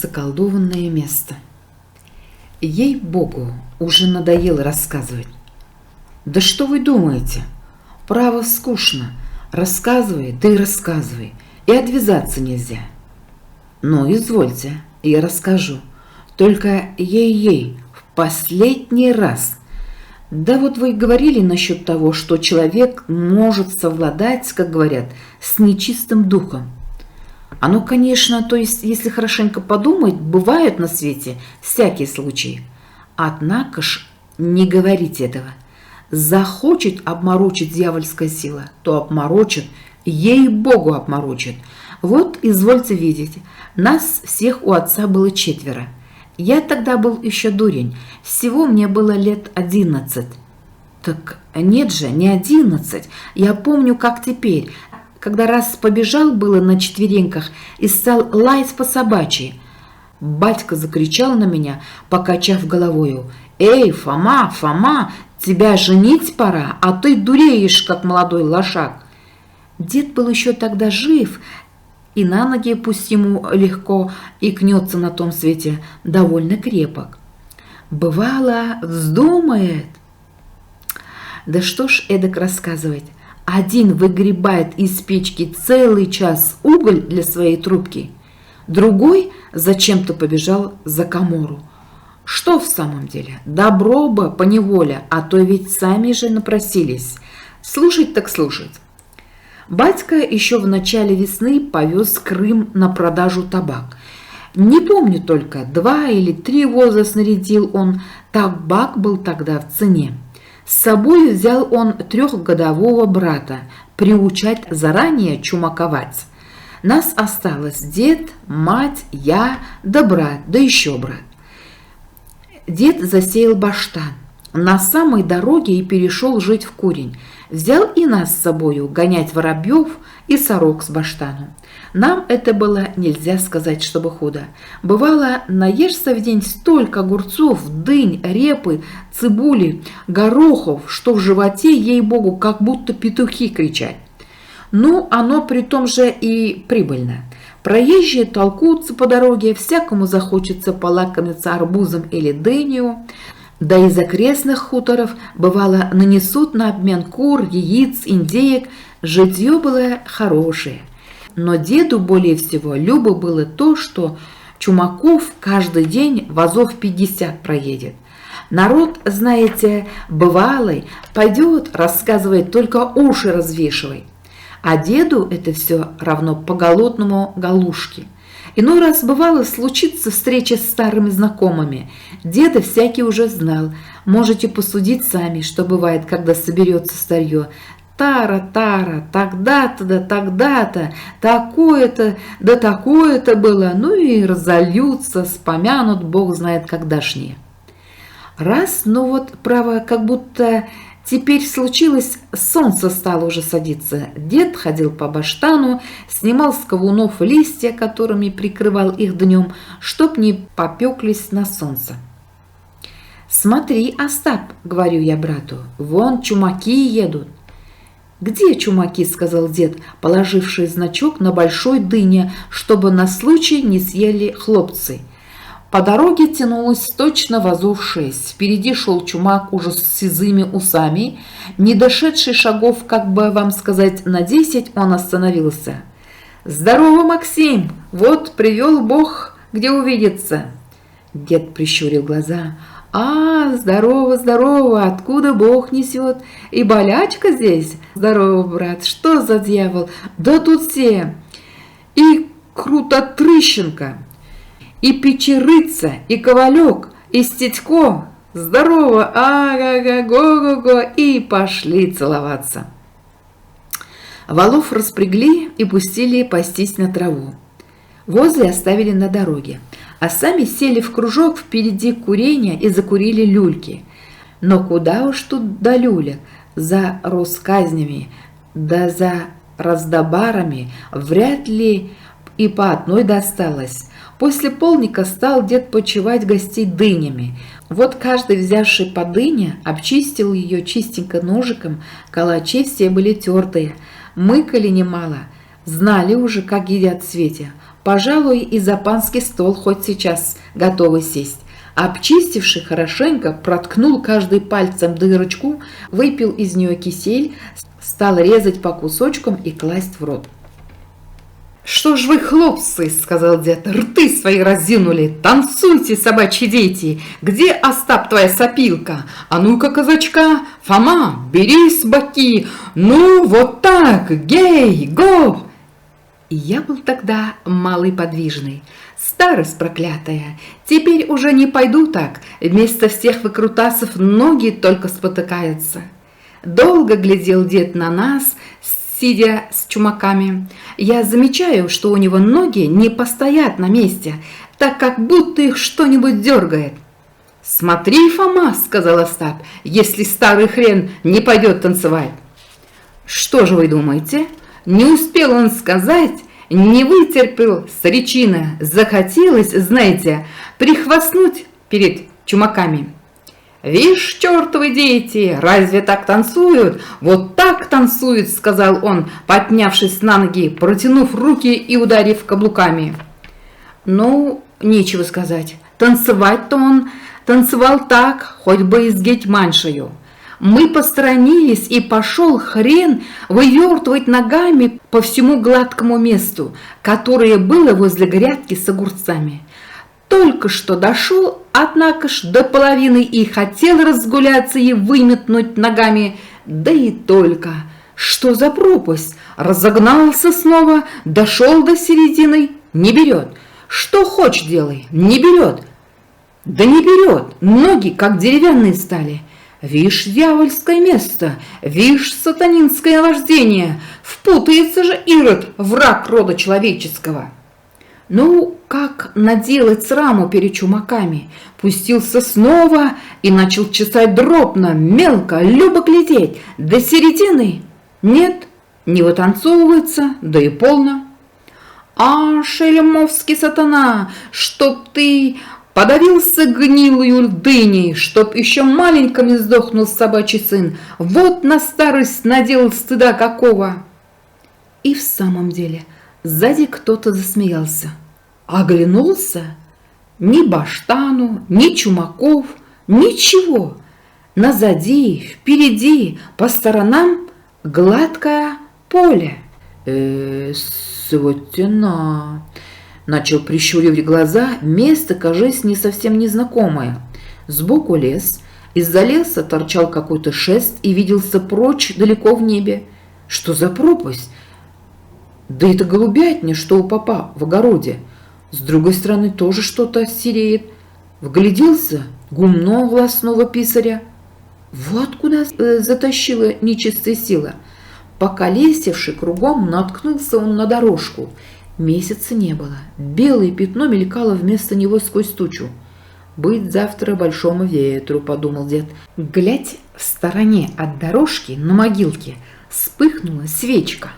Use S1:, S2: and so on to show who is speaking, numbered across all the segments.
S1: заколдованное место. Ей-богу, уже надоело рассказывать. Да что вы думаете? Право скучно. Рассказывай, да и рассказывай. И отвязаться нельзя. Ну, извольте, я расскажу. Только ей-ей, в последний раз. Да вот вы говорили насчет того, что человек может совладать, как говорят, с нечистым духом. Оно, конечно, то есть, если хорошенько подумать, бывают на свете всякие случаи. Однако ж не говорите этого. Захочет обморочить дьявольская сила, то обморочит, ей-богу обморочит. Вот, извольте видеть, нас всех у отца было 4. Я тогда был еще дурень, всего мне было лет 11. Так нет же, не 11, я помню, как теперь, когда раз побежал было на четвереньках и стал лаять по собачьи. Батька закричал на меня, покачав головою: «Эй, Фома, Фома, тебя женить пора, а ты дуреешь, как молодой лошак». Дед был еще тогда жив, и на ноги, пусть ему легко и кнется на том свете, довольно крепок. Бывало, вздумает. Да что ж эдак рассказывать. Один выгребает из печки целый час уголь для своей трубки, другой зачем-то побежал за камору. Что в самом деле? Добро бы поневоле, а то ведь сами же напросились. Слушать так слушать. Батька еще в начале весны повез в Крым на продажу табак. Не помню только, 2 или 3 воза снарядил он, табак был тогда в цене. С собой взял он 3-годового брата, приучать заранее чумаковать. Нас осталось дед, мать, я, да брат, да еще брат. Дед засеял баштан. На самой дороге и перешел жить в Курень. Взял и нас с собою гонять воробьев и сорок с баштану. Нам это было, нельзя сказать, чтобы худо. Бывало, наешься в день столько огурцов, дынь, репы, цибули, горохов, что в животе, ей-богу, как будто петухи кричать. Ну, оно при том же и прибыльно. Проезжие толкутся по дороге, всякому захочется полакомиться арбузом или дынью. Да из окрестных хуторов, бывало, нанесут на обмен кур, яиц, индеек. Житье было хорошее. Но деду более всего любо было то, что чумаков каждый день возов 50 проедет. Народ, знаете, бывалый, пойдет, рассказывает, только уши развешивай. А деду это все равно по голодному галушке. Иной раз бывало случится встреча с старыми знакомыми. Деда всякий уже знал. Можете посудить сами, что бывает, когда соберется старье. Тара-тара, тогда-то да тогда-то, такое-то да такое-то было. Ну и разольются, вспомянут, бог знает когда-шние. Раз, ну вот, право, как будто теперь случилось, солнце стало уже садиться. Дед ходил по баштану, снимал с ковунов листья, которыми прикрывал их днем, чтоб не попеклись на солнце. «Смотри, Остап, — говорю я брату, — вон чумаки едут». «Где чумаки?» — сказал дед, положивший значок на большой дыне, чтобы на случай не съели хлопцы. По дороге тянулось точно возов 6. Впереди шел чумак уже с сизыми усами. Не дошедший шагов, как бы вам сказать, на 10, он остановился. «Здорово, Максим! Вот привел Бог, где увидеться!» Дед прищурил глаза. «А, здорово, здорово! Откуда Бог несет? И болячка здесь? Здорово, брат! Что за дьявол? Да тут все! И Крутотрыщенко, и Печерыца, и Ковалек, и Стетько! Здорово! Ага-га, го-го-го!» И пошли целоваться. Волов распрягли и пустили пастись на траву. Возле оставили на дороге, а сами сели в кружок впереди курения и закурили люльки. Но куда уж тут до люлек, за россказнями, да за раздобарами вряд ли и по одной досталось. После полника стал дед почивать гостей дынями. Вот каждый, взявший по дыне, обчистил ее чистенько ножиком, калачи все были тертые, мыкали немало, знали уже, как едят в свете. Пожалуй, и за панский стол хоть сейчас готовы сесть. Обчистивший хорошенько, проткнул каждый пальцем дырочку, выпил из нее кисель, стал резать по кусочкам и класть в рот. «Что ж вы, хлопцы, — сказал дед, — рты свои разинули, танцуйте, собачьи дети! Где, Остап, твоя сопилка? А ну-ка, казачка, Фома, берись, боки! Ну, вот так, гей, го!» И я был тогда малый подвижный, старость проклятая. Теперь уже не пойду так, вместо всех выкрутасов ноги только спотыкаются. Долго глядел дед на нас, сидя с чумаками. Я замечаю, что у него ноги не постоят на месте, так как будто их что-нибудь дергает. «Смотри, Фома, — сказал Остап, — если старый хрен не пойдет танцевать». Что же вы думаете? Не успел он сказать, не вытерпел старичина, захотелось, знаете, прихвастнуть перед чумаками. «Вишь, чертовы дети, разве так танцуют? Вот так танцуют, — сказал он, поднявшись на ноги, протянув руки и ударив каблуками». Ну, нечего сказать, танцевать-то он танцевал так, хоть бы и с гетьманшею. Мы посторонились, и пошел хрен вывертывать ногами по всему гладкому месту, которое было возле грядки с огурцами. Только что дошел, однако ж, до половины и хотел разгуляться и выметнуть ногами, да и только. Что за пропасть? Разогнался снова, дошел до середины, не берет. Что хочешь делай, не берет. Да не берет, ноги как деревянные стали. Вишь, дьявольское место, вишь, сатанинское вождение, впутается же Ирод, враг рода человеческого. Ну, как наделать сраму перед чумаками, пустился снова и начал чесать дробно, мелко, любо глядеть, до середины. Нет, не вытанцовывается, да и полно. А, шельмовский сатана, чтоб ты подавился гнилую дыней, чтоб еще маленькими сдохнул собачий сын, вот на старость наделал стыда какого. И в самом деле сзади кто-то засмеялся. Оглянулся, ни баштану, ни чумаков, ничего. Назади, впереди, по сторонам гладкое поле. Свотина! Начал прищуривать глаза, место, кажется, не совсем незнакомое. Сбоку лес, из-за леса торчал какой-то шест и виделся прочь далеко в небе. Что за пропасть? Да это голубятня, что у попа в огороде. С другой стороны тоже что-то сереет. Вгляделся гумно гласного писаря. Вот куда затащила нечистая сила. Поколесивший кругом, наткнулся он на дорожку. Месяца не было. Белое пятно мелькало вместо него сквозь тучу. «Быть завтра большому ветру», — подумал дед. Глядь, в стороне от дорожки на могилке вспыхнула свечка.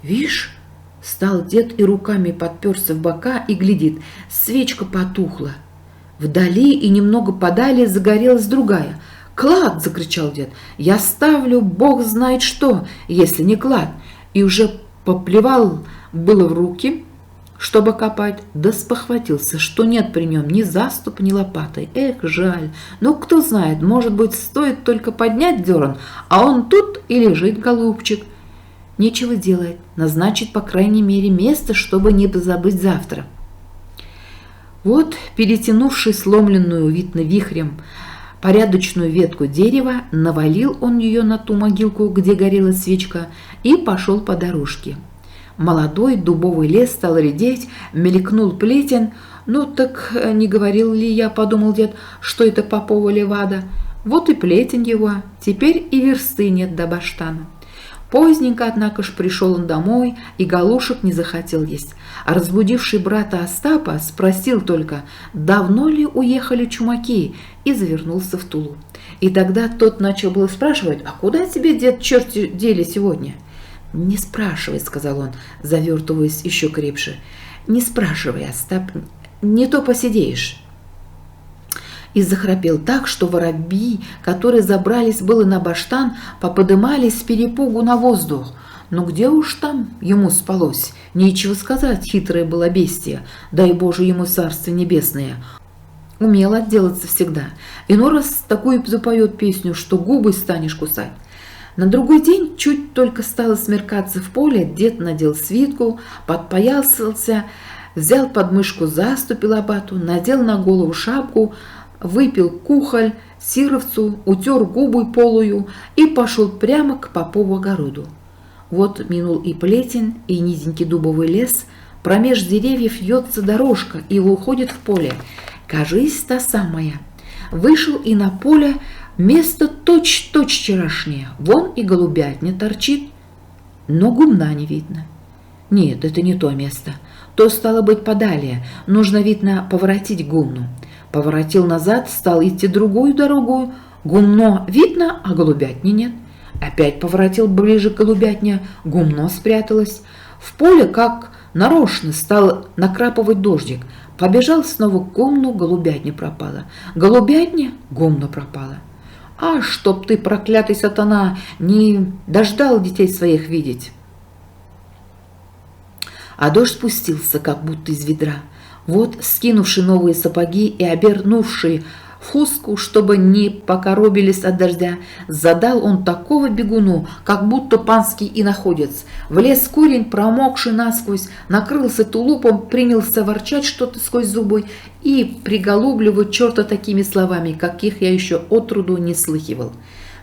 S1: «Вишь?» — стал дед и руками подперся в бока и глядит. Свечка потухла. Вдали и немного подали загорелась другая. «Клад!» — закричал дед. «Я ставлю, бог знает что, если не клад!» И уже поплевал было в руки, чтобы копать, да спохватился, что нет при нем ни заступа, ни лопаты. Эх, жаль. Ну, кто знает, может быть, стоит только поднять дерн, а он тут и лежит, голубчик. Нечего делать, назначить, по крайней мере, место, чтобы не забыть завтра. Вот, перетянувший сломленную, видно, вихрем, порядочную ветку дерева, навалил он ее на ту могилку, где горела свечка, и пошел по дорожке. Молодой дубовый лес стал редеть, мелькнул плетень. «Ну так не говорил ли я, — подумал дед, — что это попова левада? Вот и плетень его, теперь и версты нет до баштана». Поздненько, однако ж, пришел он домой и галушек не захотел есть. А разбудивший брата Остапа спросил только, давно ли уехали чумаки, и завернулся в Тулу. И тогда тот начал было спрашивать, а куда тебе, дед, черти дели сегодня? «Не спрашивай, — сказал он, завертываясь еще крепче, — не спрашивай, Остап, не то посидеешь». И захрапел так, что воробьи, которые забрались было на баштан, поподымались с перепугу на воздух. Но где уж там ему спалось? Нечего сказать, хитрое было бестие, дай Боже ему царствие небесное. Умел отделаться всегда. Иной раз такую запоет песню, что губы станешь кусать. На другой день, чуть только стало смеркаться в поле, дед надел свитку, подпоясался, взял под мышку заступи лопату, надел на голову шапку, выпил кухоль, сировцу, утер губы полую и пошел прямо к попову огороду. Вот минул и плетень, и низенький дубовый лес, промеж деревьев вьется дорожка и уходит в поле. Кажись, та самая. Вышел и на поле, место точь-точь вчерашнее. Вон и голубятня торчит, но гумна не видно. Нет, это не то место. То стало быть подалее. Нужно, видно, поворотить гумну. Поворотил назад, стал идти другую дорогу. Гумно видно, а голубятни нет. Опять поворотил ближе к голубятне. Гумно спряталось. В поле, как нарочно, стал накрапывать дождик. Побежал снова к гумну, голубятня пропала. Голубятня, гумно пропала. А чтоб ты, проклятый сатана, не дождал детей своих видеть. А дождь спустился, как будто из ведра. Вот, скинувший новые сапоги и обернувший в хустку, чтобы не покоробились от дождя, задал он такого бегуну, как будто панский иноходец. Влез корень, промокший насквозь, накрылся тулупом, принялся ворчать что-то сквозь зубы и приголубливать черта такими словами, каких я еще отроду не слыхивал.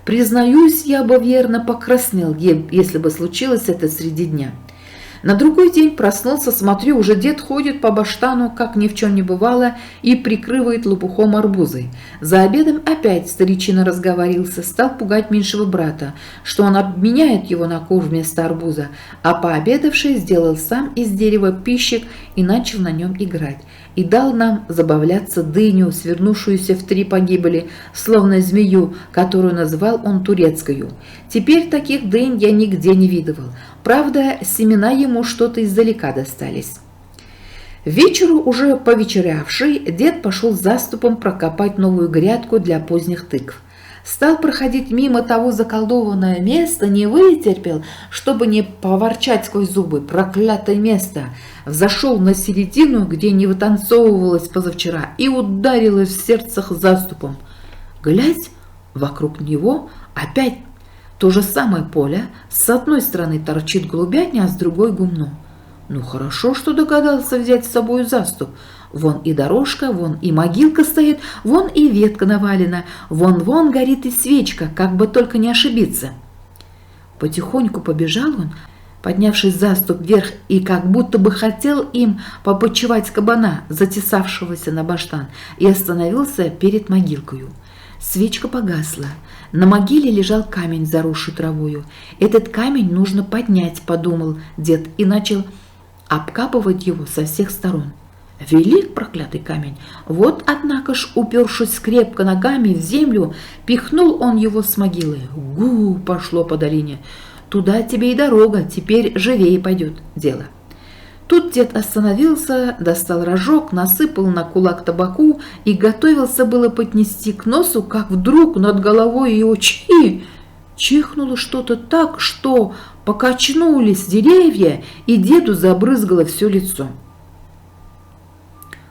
S1: Признаюсь, я бы верно покраснел, если бы случилось это среди дня. На другой день проснулся, смотрю, уже дед ходит по баштану, как ни в чем не бывало, и прикрывает лопухом арбузы. За обедом опять старичина разговорился, стал пугать меньшего брата, что он обменяет его на кур вместо арбуза, а пообедавший сделал сам из дерева пищик и начал на нем играть. И дал нам забавляться дыню, свернувшуюся в 3 погибели, словно змею, которую назвал он турецкою. Теперь таких дынь я нигде не видывал. Правда, семена ему что-то издалека достались. Вечеру, уже повечерявший, дед пошел заступом прокопать новую грядку для поздних тыкв. Стал проходить мимо того заколдованное места, не вытерпел, чтобы не поворчать сквозь зубы. Проклятое место! Взошел на середину, где не вытанцовывалось позавчера, и ударилось в сердцах заступом. Глядь, вокруг него опять то же самое поле. С одной стороны торчит голубятня, а с другой гумно. Ну хорошо, что догадался взять с собой заступ. Вон и дорожка, вон и могилка стоит, вон и ветка навалена, вон горит и свечка, как бы только не ошибиться. Потихоньку побежал он, поднявшись заступ вверх, и как будто бы хотел им попочевать кабана, затесавшегося на баштан, и остановился перед могилкою. Свечка погасла. На могиле лежал камень, заросший травою. Этот камень нужно поднять, подумал дед, и начал обкапывать его со всех сторон. Велик проклятый камень. Вот, однако ж, упершись крепко ногами в землю, пихнул он его с могилы. Гу, пошло по долине. Туда тебе и дорога, теперь живее пойдет дело. Тут дед остановился, достал рожок, насыпал на кулак табаку и готовился было поднести к носу, как вдруг над головой его чихнуло что-то так, что покачнулись деревья, и деду забрызгало все лицо.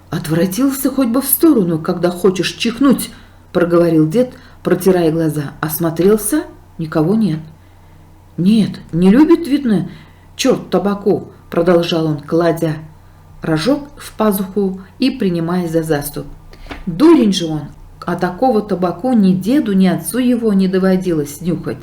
S1: «Отвратился хоть бы в сторону, когда хочешь чихнуть», — проговорил дед, протирая глаза. Осмотрелся — никого нет. «Нет, не любит, видно, черт табаку», — продолжал он, кладя рожок в пазуху и принимаясь за заступ. Дурень же он, а такого табаку ни деду, ни отцу его не доводилось нюхать.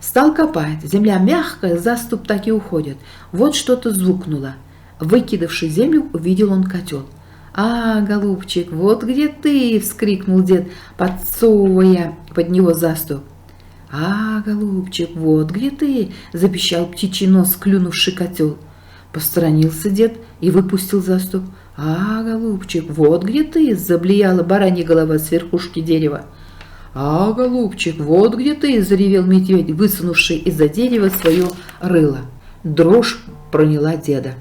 S1: Стал копать, земля мягкая, заступ так и уходит. Вот что-то звукнуло. Выкидавший землю, увидел он котел. «А, голубчик, вот где ты!» — вскрикнул дед, подсовывая под него заступ. «А, голубчик, вот где ты!» — запищал птичий нос, клюнувший котел. Посторонился дед и выпустил заступ. «А, голубчик, вот где ты!» — заблеяла баранья голова с верхушки дерева. «А, голубчик, вот где ты!» — заревел медведь, высунувший из-за дерева свое рыло. Дрожь проняла деда.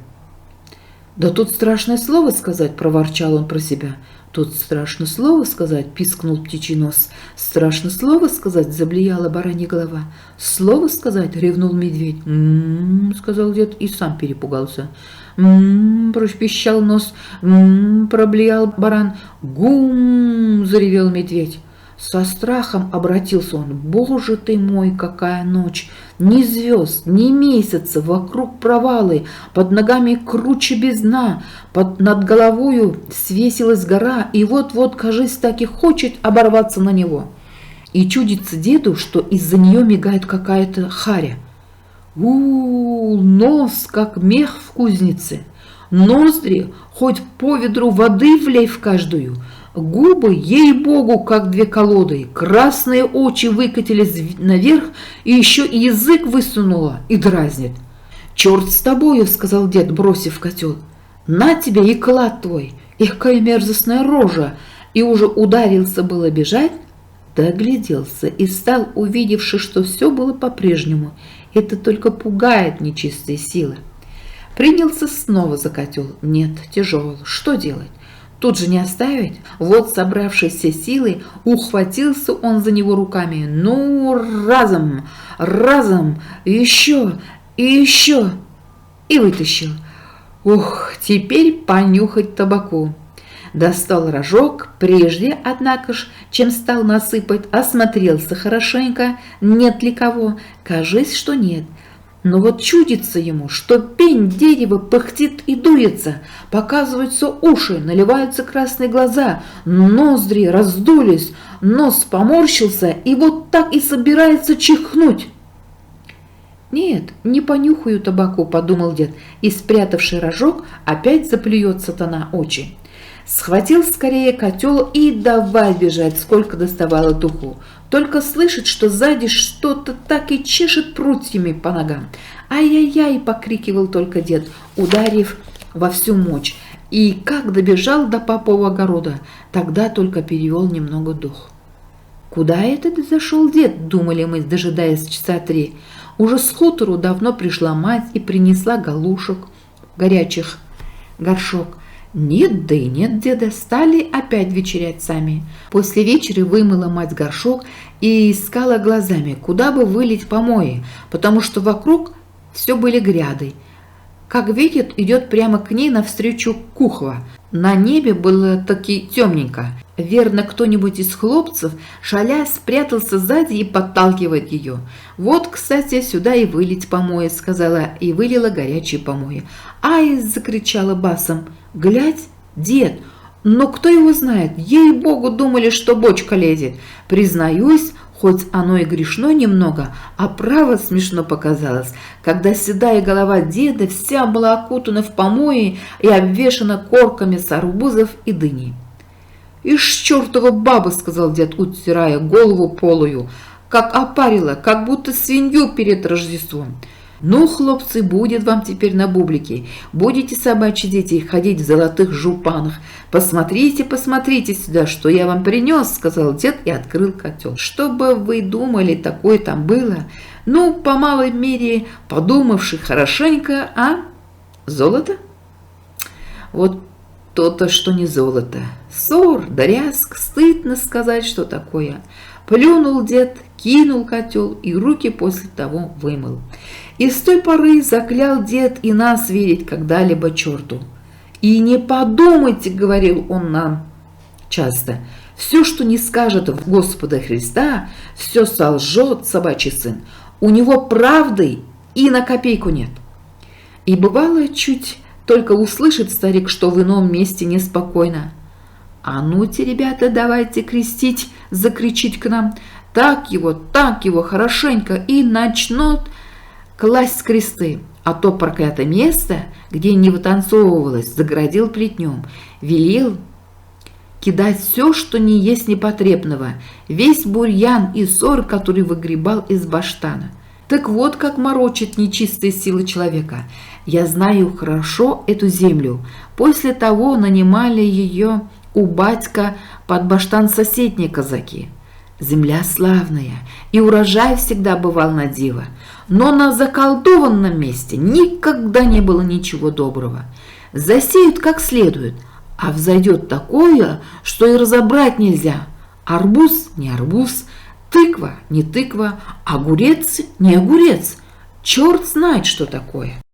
S1: «Да тут страшное слово сказать», – проворчал он про себя. «Тут страшно слово сказать», – пискнул птичий нос. «Страшно слово сказать», – заблияла баранья голова. «Слово сказать», – ревнул медведь. «М-м-м», – сказал дед и сам перепугался. «М-м-м», – пропищал нос. «М-м-м», – проблеял баран. «Гум», – заревел медведь. Со страхом обратился он. «Боже ты мой, какая ночь! Ни звезд, ни месяца, вокруг провалы, под ногами круче бездна, над головою свесилась гора, и вот-вот, кажись, так и хочет оборваться на него». И чудится деду, что из-за нее мигает какая-то харя. Нос, как мех в кузнице, ноздри, хоть по ведру воды влей в каждую, губы, ей-богу, как две колоды, красные очи выкатились наверх, и еще и язык высунула и дразнит. «Черт с тобою», — сказал дед, бросив котел, — «на тебе и клад твой, и какая мерзостная рожа!» И уже ударился было бежать, да огляделся и стал, увидевши, что все было по-прежнему. Это только пугает нечистые силы. Принялся снова за котел. Нет, тяжел. Что делать? Тут же не оставить. Вот, собравшись силой, ухватился он за него руками. Ну, разом, еще и еще. И вытащил. Ух, теперь понюхать табаку. Достал рожок, прежде, однако ж, чем стал насыпать, осмотрелся хорошенько, нет ли кого. Кажись, что нет. Но вот чудится ему, что пень дерева пыхтит и дуется, показываются уши, наливаются красные глаза, ноздри раздулись, нос поморщился и вот так и собирается чихнуть. «Нет, не понюхаю табаку», — подумал дед, и, спрятавший рожок, опять заплюет сатана очи. Схватил скорее котел и давай бежать, сколько доставало духу. Только слышит, что сзади что-то так и чешет прутьями по ногам. «Ай-яй-яй!» — покрикивал только дед, ударив во всю мощь. И как добежал до попового огорода, тогда только перевел немного дух. «Куда это зашел дед?» — думали мы, дожидаясь часа 3. Уже с хутору давно пришла мать и принесла галушек горячих горшок. Нет, да и нет деда, стали опять вечерять сами. После вечера вымыла мать горшок и искала глазами, куда бы вылить помои, потому что вокруг все были гряды. Как видит, идет прямо к ней навстречу кухва. На небе было таки темненько. Верно, кто-нибудь из хлопцев, шаля, спрятался сзади и подталкивает ее. «Вот, кстати, сюда и вылить помои», — сказала, и вылила горячие помои. «Ай!» — закричала басом. «Глядь, дед! Но кто его знает? Ей-богу, думали, что бочка лезет. Признаюсь, хоть оно и грешно немного, а право смешно показалось, когда седая голова деда вся была окутана в помои и обвешана корками с арбузов и дыней». «Ишь, чертова баба!» — сказал дед, утирая голову полою, как опарила, как будто свинью перед Рождеством. «Ну, хлопцы, будет вам теперь на бублике. Будете, собачьи дети, ходить в золотых жупанах. Посмотрите, посмотрите сюда, что я вам принес», — сказал дед и открыл котел. «Что бы вы думали, такое там было? Ну, по малой мере, подумавши хорошенько, а? Золото? Вот то-то, что не золото. Ссор, дрязг, стыдно сказать, что такое». Плюнул дед, кинул котел и руки после того вымыл. И с той поры заклял дед и нас верить когда-либо черту. «И не подумайте, — говорил он нам часто, — все, что не скажет в Господа Христа, все солжет собачий сын. У него правды и на копейку нет». И бывало, чуть только услышит старик, что в ином месте неспокойно. «А ну-те, ребята, давайте крестить!» — закричить к нам. Так его хорошенько и начнут класть кресты. А то проклятое место, где не вытанцовывалось, загородил плетнем, велел кидать все, что не есть непотребного, весь бурьян и ссор, который выгребал из баштана. Так вот, как морочит нечистые силы человека. Я знаю хорошо эту землю. После того нанимали ее у батька под баштан соседние казаки. Земля славная, и урожай всегда бывал на диво, но на заколдованном месте никогда не было ничего доброго. Засеют как следует, а взойдет такое, что и разобрать нельзя. Арбуз не арбуз, тыква не тыква, огурец не огурец. Черт знает, что такое.